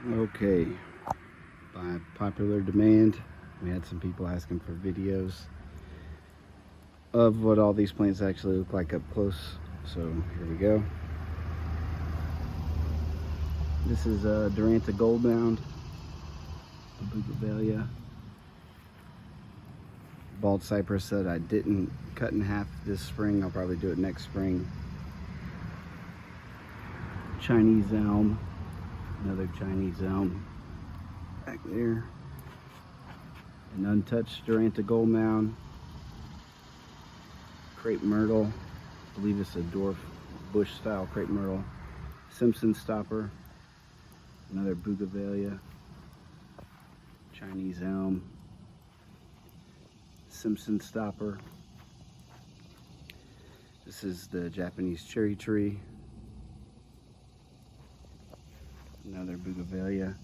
Okay, by popular demand, we had some people asking for videos of what all these plants actually look like up close. So here we go. This is a Duranta gold mound, a Bougainville, bald cypress that I didn't cut in half this spring. I'll probably do it next spring. Chinese elm, another Chinese elm back there. An untouched Duranta gold mound. Crepe Myrtle, I believe it's a dwarf bush style Crepe Myrtle. Simpson stopper, another Bougainville, Chinese elm, Simpson stopper. This is the Japanese cherry tree, another Bougainville.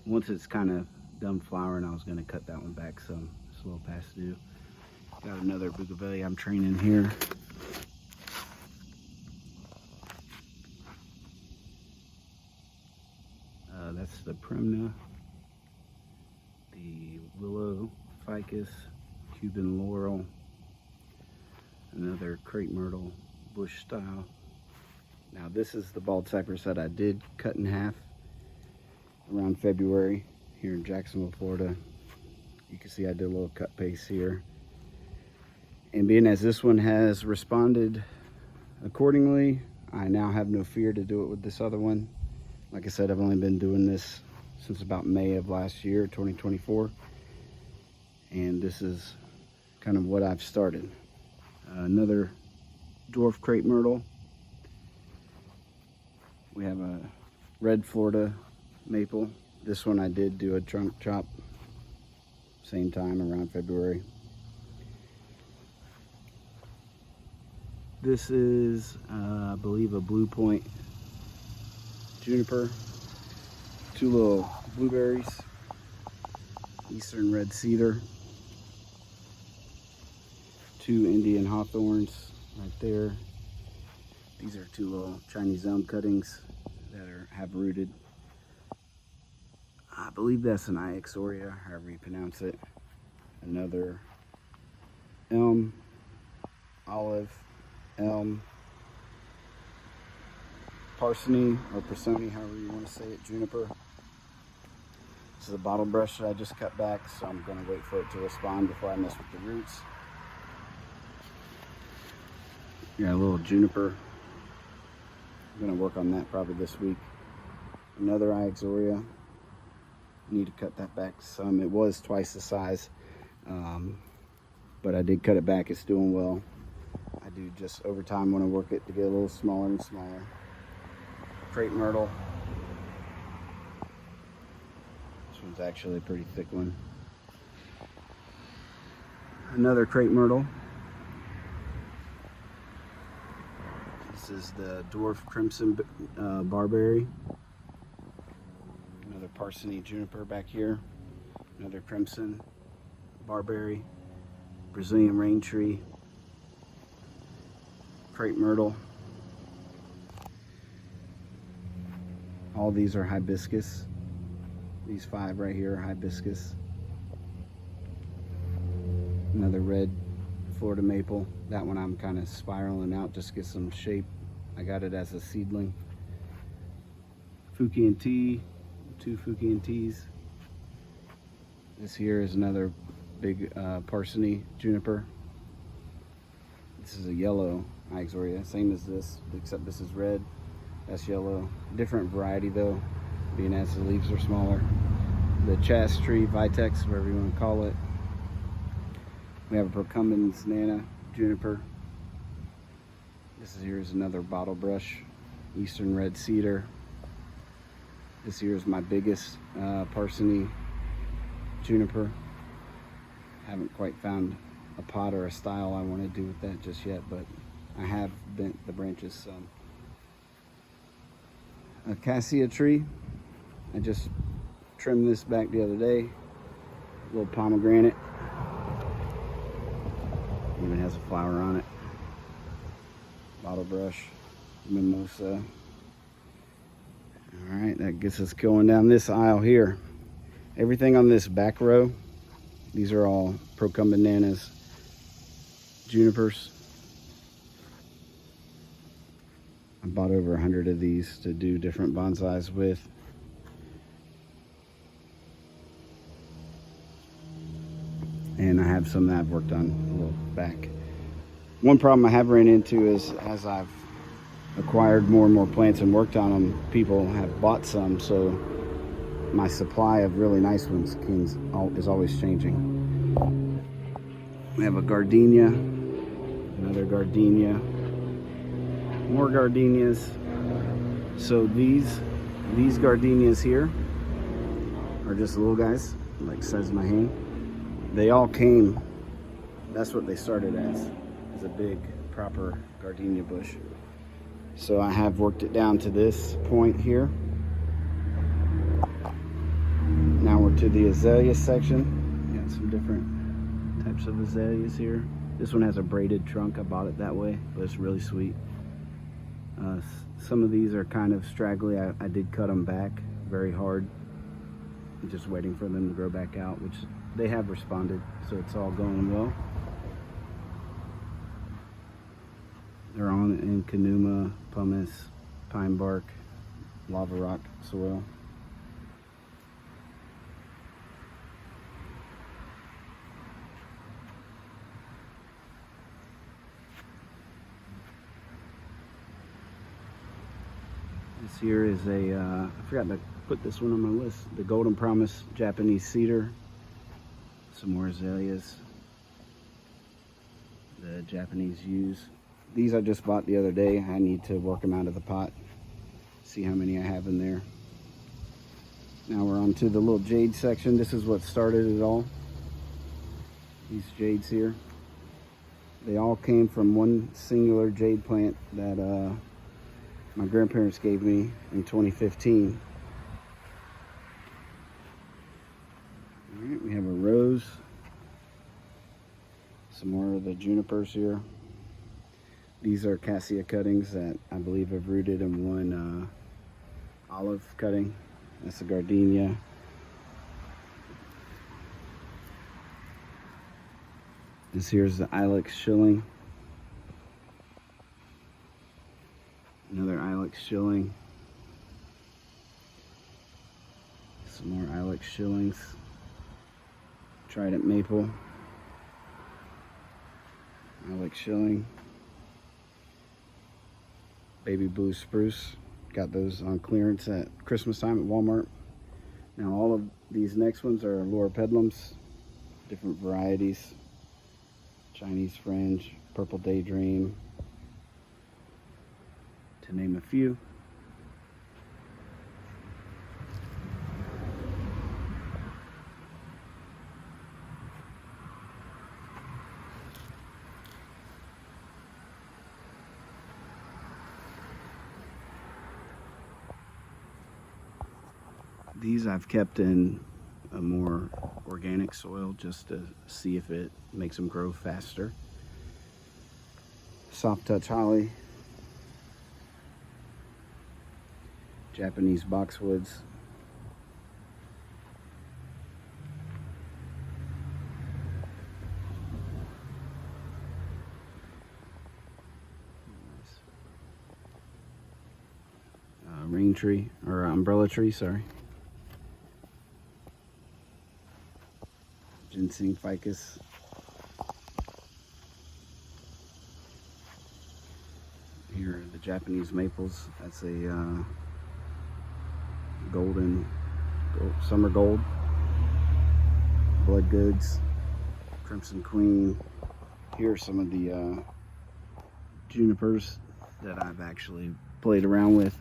Once it's kind of done flowering, I was going to cut that one back some. It's a little past due. Got another Bougainville I'm training here. That's the Premna, the willow, ficus, Cuban laurel, another Crepe Myrtle bush style. Now this is the bald cypress that I did cut in half around February here in Jacksonville, Florida. You can see I did a little cut paste here. And being as this one has responded accordingly, I now have no fear to do it with this other one. Like I said, I've only been doing this since about May of last year, 2024. And this is kind of what I've started. Another dwarf Crepe Myrtle. We have a red Florida maple. This one I did do a trunk chop same time around February. This is, I believe, a Blue Point juniper. Two little blueberries. Eastern red cedar. Two Indian hawthorns right there. These are two little Chinese elm cuttings that have rooted. I believe that's an Ixoria, however you pronounce it. Another elm, olive, elm, parsony or persony, however you want to say it, juniper. This is a bottle brush that I just cut back, so I'm going to wait for it to respond before I mess with the roots. Yeah, a little juniper. I'm going to work on that probably this week. Another Ixoria. Need to cut that back some. It was twice the size, but I did cut it back. It's doing well. I do just over time want to work it to get a little smaller and smaller. Crepe Myrtle. This one's actually a pretty thick one. Another Crepe Myrtle. This is the dwarf crimson barberry. Another parsony juniper back here. Another crimson barberry. Brazilian rain tree. Crepe Myrtle. All these are hibiscus. These 5 right here are hibiscus. Another red Florida maple. That one I'm kind of spiraling out just to get some shape. I got it as a seedling. Fukien tea. 2 Fukien teas. This here is another big parsony juniper. This is a yellow Ixoria, same as this, except this is red. That's yellow. Different variety though, being as the leaves are smaller. The chas tree, vitex, whatever you want to call it. We have a Procumbens nana juniper. This here is another bottle brush, Eastern red cedar. This here is my biggest parsony juniper. Haven't quite found a pot or a style I want to do with that just yet, but I have bent the branches some. A cassia tree. I just trimmed this back the other day. A little pomegranate. Even has a flower on it. Bottle brush. Mimosa. All right, that gets us going down this aisle here. Everything on this back row, these are all procumbananas, junipers. I bought over 100 of these to do different bonsais with. And I have some that I've worked on a little back. One problem I have ran into is as I've acquired more and more plants and worked on them, people have bought some, so my supply of really nice ones is always changing. We have a gardenia, another gardenia, more gardenias. So these gardenias here are just little guys, like the size of my hand. They all came, that's what they started as a big proper gardenia bush. So I have worked it down to this point here. Now we're to the azalea section. Got some different types of azaleas here. This one has a braided trunk. I bought it that way, but it's really sweet. Some of these are kind of straggly. I did cut them back very hard. I'm just waiting for them to grow back out, which they have responded, so it's all going well. They're on in Canuma, pumice, pine bark, lava rock soil. This here is I forgot to put this one on my list, the Golden Promise Japanese cedar. Some more azaleas the Japanese use. These I just bought the other day. I need to work them out of the pot, see how many I have in there. Now we're on to the little jade section. This is what started it all. These jades here. They all came from one singular jade plant that my grandparents gave me in 2015. All right, we have a rose. Some more of the junipers here. These are cassia cuttings that I believe have rooted in one olive cutting. That's a gardenia. This here is the Ilex shilling. Another Ilex shilling. Some more Ilex shillings. Trident maple. Ilex shilling. Baby blue spruce. Got those on clearance at Christmas time at Walmart. Now all of these next ones are Loropetalums, different varieties. Chinese fringe, purple daydream, to name a few. These I've kept in a more organic soil just to see if it makes them grow faster. Soft touch holly. Japanese boxwoods. Rain tree, or umbrella tree, sorry. Ginseng ficus. Here are the Japanese maples. That's a summer gold. Blood goods. Crimson queen. Here are some of the junipers that I've actually played around with.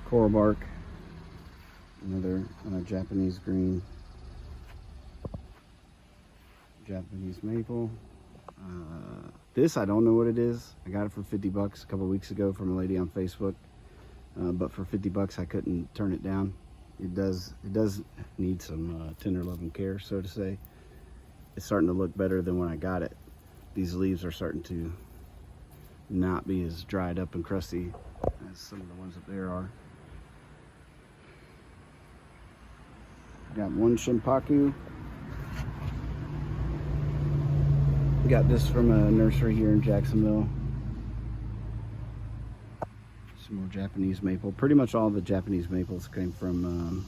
Coral bark, another Japanese green, Japanese maple. This I don't know what it is. I got it for 50 bucks a couple weeks ago from a lady on Facebook, but for 50 bucks I couldn't turn it down. it does need some tender loving care, so to say. It's starting to look better than when I got it. These leaves are starting to not be as dried up and crusty as some of the ones up there are. Got one shimpaku. Got this from a nursery here in Jacksonville. Some more Japanese maple. Pretty much all the Japanese maples came from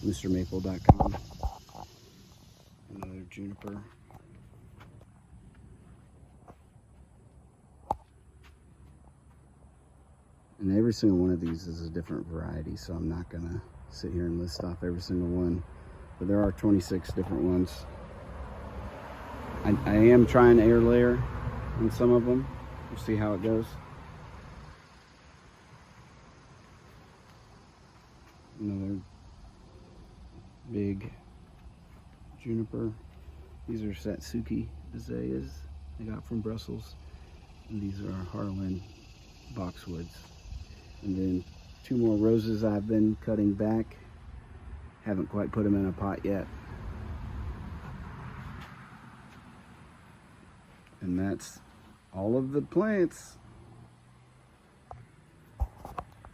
MrMaple.com. Another juniper. And every single one of these is a different variety, so I'm not gonna sit here and list off every single one. But there are 26 different ones. I am trying air layer on some of them. We'll see how it goes. Another big juniper. These are Satsuki azaleas I got from Brussels. And these are Harlan boxwoods. And then two more roses I've been cutting back. Haven't quite put them in a pot yet. And that's all of the plants.